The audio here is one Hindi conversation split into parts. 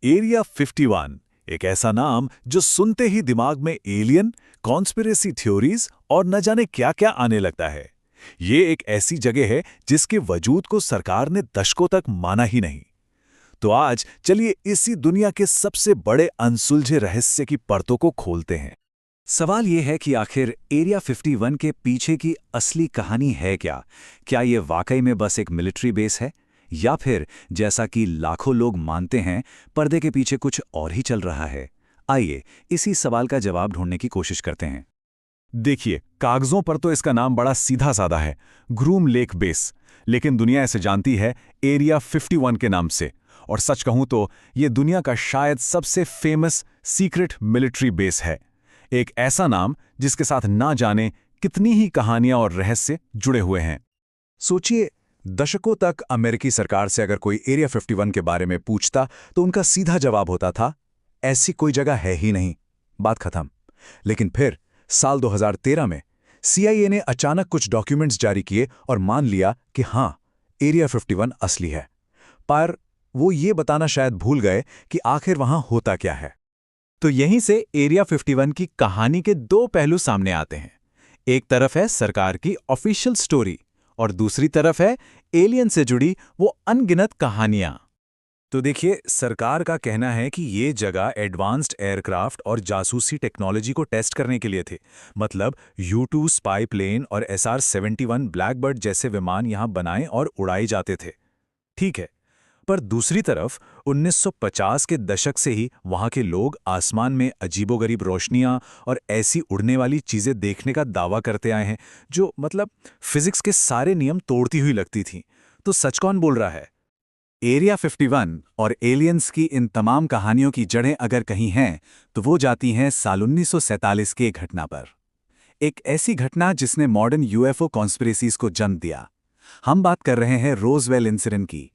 एरिया 51 एक ऐसा नाम जो सुनते ही दिमाग में एलियन, कॉन्स्पिरेसी थ्योरीज और न जाने क्या क्या आने लगता है। ये एक ऐसी जगह है जिसके वजूद को सरकार ने दशकों तक माना ही नहीं। तो आज चलिए इसी दुनिया के सबसे बड़े अनसुलझे रहस्य की परतों को खोलते हैं। सवाल ये है कि आखिर एरिया 51 के पीछे की असली कहानी है क्या? क्या ये वाकई में बस एक मिलिट्री बेस है? या फिर जैसा कि लाखों लोग मानते हैं, पर्दे के पीछे कुछ और ही चल रहा है? आइए इसी सवाल का जवाब ढूंढने की कोशिश करते हैं। देखिए, कागजों पर तो इसका नाम बड़ा सीधा साधा है, ग्रूम लेक बेस। लेकिन दुनिया इसे जानती है एरिया 51 के नाम से। और सच कहूं तो ये दुनिया का शायद सबसे फेमस सीक्रेट मिलिट्री बेस है। एक ऐसा नाम जिसके साथ ना जाने कितनी ही कहानियां और रहस्य जुड़े हुए हैं। सोचिए, दशकों तक अमेरिकी सरकार से अगर कोई एरिया 51 के बारे में पूछता तो उनका सीधा जवाब होता था, ऐसी कोई जगह है ही नहीं, बात खत्म। लेकिन फिर साल 2013 में CIA ने अचानक कुछ डॉक्यूमेंट्स जारी किए और मान लिया कि हां, एरिया 51 असली है। पर वो ये बताना शायद भूल गए कि आखिर वहां होता क्या है। तो यहीं से एरिया 51 की कहानी के दो पहलू सामने आते हैं। एक तरफ है सरकार की ऑफिशियल स्टोरी और दूसरी तरफ है एलियन से जुड़ी वो अनगिनत कहानियां। तो देखिए, सरकार का कहना है कि ये जगह एडवांस्ड एयरक्राफ्ट और जासूसी टेक्नोलॉजी को टेस्ट करने के लिए थे। मतलब U-2 स्पाई प्लेन और SR-71 ब्लैकबर्ड जैसे विमान यहां बनाए और उड़ाए जाते थे। ठीक है, पर दूसरी तरफ 1950 के दशक से ही वहां के लोग आसमान में अजीबोगरीब रोशनियां और ऐसी उड़ने वाली चीजें देखने का दावा करते आए हैं जो मतलब फिजिक्स के सारे नियम तोड़ती हुई लगती थीं। तो सच कौन बोल रहा है? एरिया 51 और एलियंस की इन तमाम कहानियों की जड़ें अगर कहीं हैं तो वो जाती हैं साल 1947 की एक घटना पर। एक ऐसी घटना जिसने मॉडर्न UFO कॉन्स्पिरेसीज को जन्म दिया। हम बात कर रहे हैं रोजवेल इंसिडेंट की।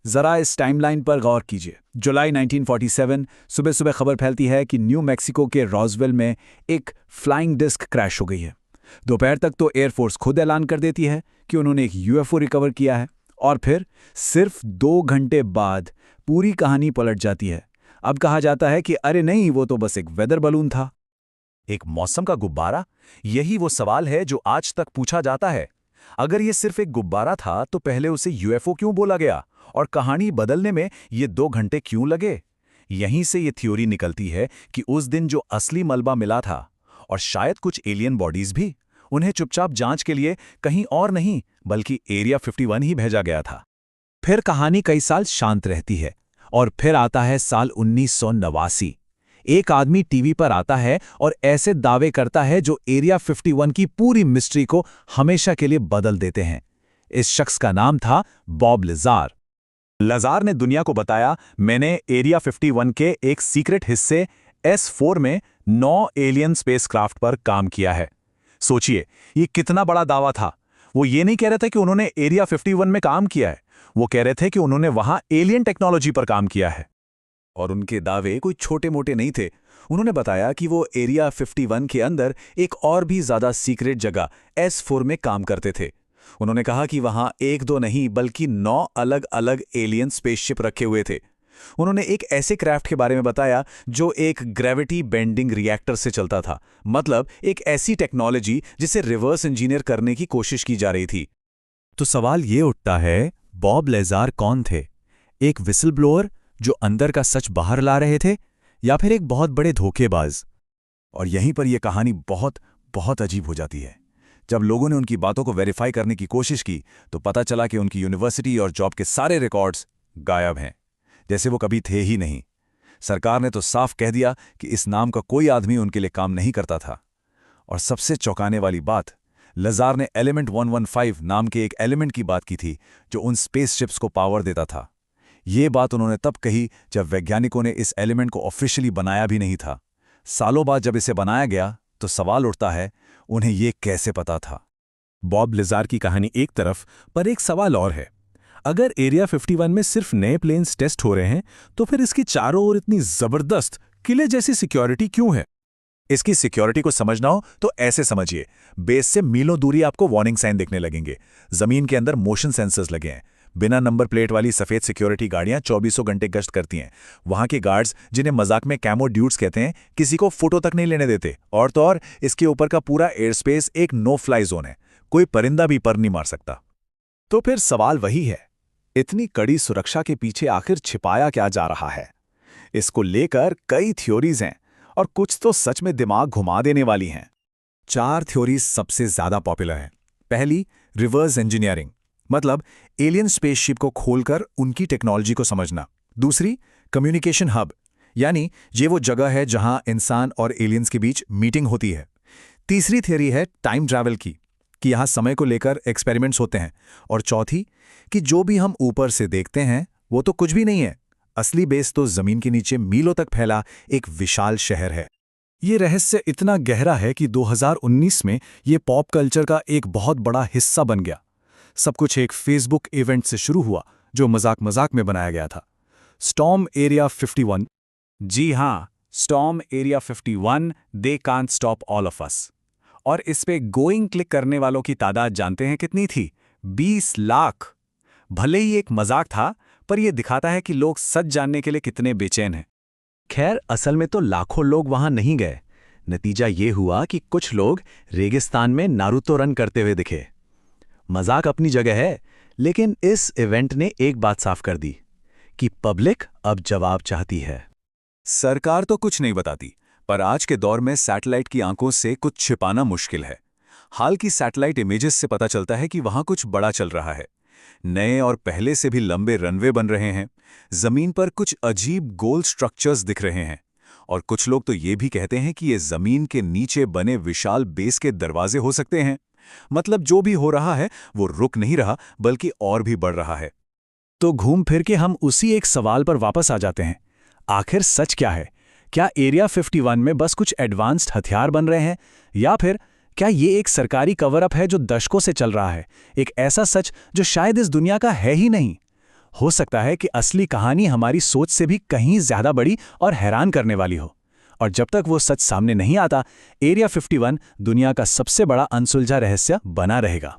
जरा इस टाइमलाइन पर गौर कीजिए। जुलाई 1947 सुबह सुबह खबर फैलती है कि न्यू मैक्सिको के रॉजवेल में एक फ्लाइंग डिस्क क्रैश हो गई है। दोपहर तक तो एयरफोर्स खुद ऐलान कर देती है कि उन्होंने एक UFO रिकवर किया है। और फिर सिर्फ 2 घंटे बाद पूरी कहानी पलट जाती है। अब कहा जाता है कि अरे नहीं, वो तो बस एक वेदर बलून था। एक मौसम का गुब्बारा? यही वो सवाल है जो आज तक पूछा जाता है। अगर ये सिर्फ एक गुब्बारा था तो पहले उसे UFO क्यों बोला गया और कहानी बदलने में ये 2 घंटे क्यों लगे? यहीं से ये थ्योरी निकलती है कि उस दिन जो असली मलबा मिला था और शायद कुछ एलियन बॉडीज भी, उन्हें चुपचाप जांच के लिए कहीं और नहीं बल्कि एरिया 51 ही भेजा गया था। फिर कहानी कई साल शांत रहती है और फिर आता है साल 1989। एक आदमी टीवी पर आता है और ऐसे दावे करता है जो एरिया 51 की पूरी मिस्ट्री को हमेशा के लिए बदल देते हैं। इस शख्स का नाम था बॉब लजार। लजार ने दुनिया को बताया, मैंने एरिया 51 के एक सीक्रेट हिस्से S4 में 9 एलियन स्पेसक्राफ्ट पर काम किया है। सोचिए, ये कितना बड़ा दावा था। वो ये नहीं कह रहे थे कि उन्होंने एरिया 51 में काम किया है, वो कह रहे थे कि उन्होंने वहां एलियन टेक्नोलॉजी पर काम किया है। और उनके दावे कोई छोटे मोटे नहीं थे। उन्होंने बताया कि वो एरिया 51 के अंदर एक और भी ज्यादा सीक्रेट जगह S4 में काम करते थे। उन्होंने कहा कि वहां 1-2 नहीं बल्कि 9 अलग अलग एलियन स्पेसशिप रखे हुए थे। उन्होंने एक ऐसे क्राफ्ट के बारे में बताया जो एक ग्रेविटी बेंडिंग रिएक्टर से चलता था। मतलब एक ऐसी टेक्नोलॉजी जिसे रिवर्स इंजीनियर करने की कोशिश की जा रही थी। तो सवाल ये उठता है, बॉब लेजार कौन थे? एक विसल ब्लोअर जो अंदर का सच बाहर ला रहे थे, या फिर एक बहुत बड़े धोखेबाज? और यहीं पर यह कहानी बहुत बहुत अजीब हो जाती है। जब लोगों ने उनकी बातों को वेरीफाई करने की कोशिश की तो पता चला कि उनकी यूनिवर्सिटी और जॉब के सारे रिकॉर्ड्स गायब हैं, जैसे वो कभी थे ही नहीं। सरकार ने तो साफ कह दिया कि इस नाम का कोई आदमी उनके लिए काम नहीं करता था। और सबसे चौंकाने वाली बात, लजार ने एलिमेंट 115 नाम के एक एलिमेंट की बात की थी जो उन स्पेसशिप्स को पावर देता था। ये बात उन्होंने तब कही जब वैज्ञानिकों ने इस एलिमेंट को ऑफिशियली बनाया भी नहीं था। सालों बाद जब इसे बनाया गया तो सवाल उठता है, उन्हें ये कैसे पता था? बॉब लिजार की कहानी एक तरफ, पर एक सवाल और है। अगर एरिया 51 में सिर्फ नए प्लेन्स टेस्ट हो रहे हैं तो फिर इसकी चारों ओर इतनी जबरदस्त किले जैसी सिक्योरिटी क्यों है? इसकी सिक्योरिटी को समझना हो तो ऐसे समझिए, बेस से मीलों दूरी आपको वार्निंग साइन दिखने लगेंगे। जमीन के अंदर मोशन सेंसर्स लगे हैं, बिना नंबर प्लेट वाली सफ़ेद सिक्योरिटी गाड़ियां 24 घंटे गश्त करती हैं। वहां के गार्ड्स, जिन्हें मजाक में कैमो ड्यूड्स कहते हैं, किसी को फोटो तक नहीं लेने देते। और तो और इसके ऊपर का पूरा एयर स्पेस एक नो फ्लाई जोन है, कोई परिंदा भी पर नहीं मार सकता। तो फिर सवाल वही है, इतनी कड़ी सुरक्षा के पीछे आखिर छिपाया क्या जा रहा है? इसको लेकर कई थ्योरीज हैं और कुछ तो सच में दिमाग घुमा देने वाली हैं। 4 थ्योरीज सबसे ज्यादा पॉपुलर हैं। पहली, रिवर्स इंजीनियरिंग, मतलब एलियन स्पेसशिप को खोलकर उनकी टेक्नोलॉजी को समझना। दूसरी, कम्युनिकेशन हब, यानी ये वो जगह है जहां इंसान और एलियंस के बीच मीटिंग होती है। तीसरी थ्योरी है टाइम ट्रैवल की, कि यहां समय को लेकर एक्सपेरिमेंट्स होते हैं। और चौथी, कि जो भी हम ऊपर से देखते हैं वो तो कुछ भी नहीं है, असली बेस तो जमीन के नीचे मीलों तक फैला एक विशाल शहर है। ये रहस्य इतना गहरा है कि 2019 में ये पॉप कल्चर का एक बहुत बड़ा हिस्सा बन गया। सब कुछ एक फेसबुक इवेंट से शुरू हुआ जो मजाक मजाक में बनाया गया था। Storm area 51। जी हाँ, storm area 51, they can't stop all of us. और इस पे गोइंग क्लिक करने वालों की तादाद जानते हैं कितनी थी? 20 लाख। भले ही एक मजाक था, पर यह दिखाता है कि लोग सच जानने के लिए कितने बेचैन हैं। खैर, असल में तो लाखों लोग वहां नहीं गए। नतीजा ये हुआ कि कुछ लोग रेगिस्तान में नारुतो रन करते हुए दिखे। मजाक अपनी जगह है, लेकिन इस इवेंट ने एक बात साफ कर दी कि पब्लिक अब जवाब चाहती है। सरकार तो कुछ नहीं बताती, पर आज के दौर में सैटेलाइट की आंखों से कुछ छिपाना मुश्किल है। हाल की सैटेलाइट इमेजेस से पता चलता है कि वहां कुछ बड़ा चल रहा है। नए और पहले से भी लंबे रनवे बन रहे हैं। जमीन पर कुछ अजीब गोल स्ट्रक्चर्स दिख रहे हैं। और कुछ लोग तो ये भी कहते हैं कि ये जमीन के नीचे बने विशाल बेस के दरवाजे हो सकते हैं। मतलब जो भी हो रहा है वो रुक नहीं रहा, बल्कि और भी बढ़ रहा है। तो घूम फिर के हम उसी एक सवाल पर वापस आ जाते हैं, आखिर सच क्या है? क्या एरिया 51 में बस कुछ एडवांस्ड हथियार बन रहे हैं, या फिर क्या ये एक सरकारी कवर अप है जो दशकों से चल रहा है, एक ऐसा सच जो शायद इस दुनिया का है ही नहीं? हो सकता है कि असली कहानी हमारी सोच से भी कहीं ज्यादा बड़ी और हैरान करने वाली हो। और जब तक वो सच सामने नहीं आता, एरिया 51 दुनिया का सबसे बड़ा अनसुलझा रहस्य बना रहेगा।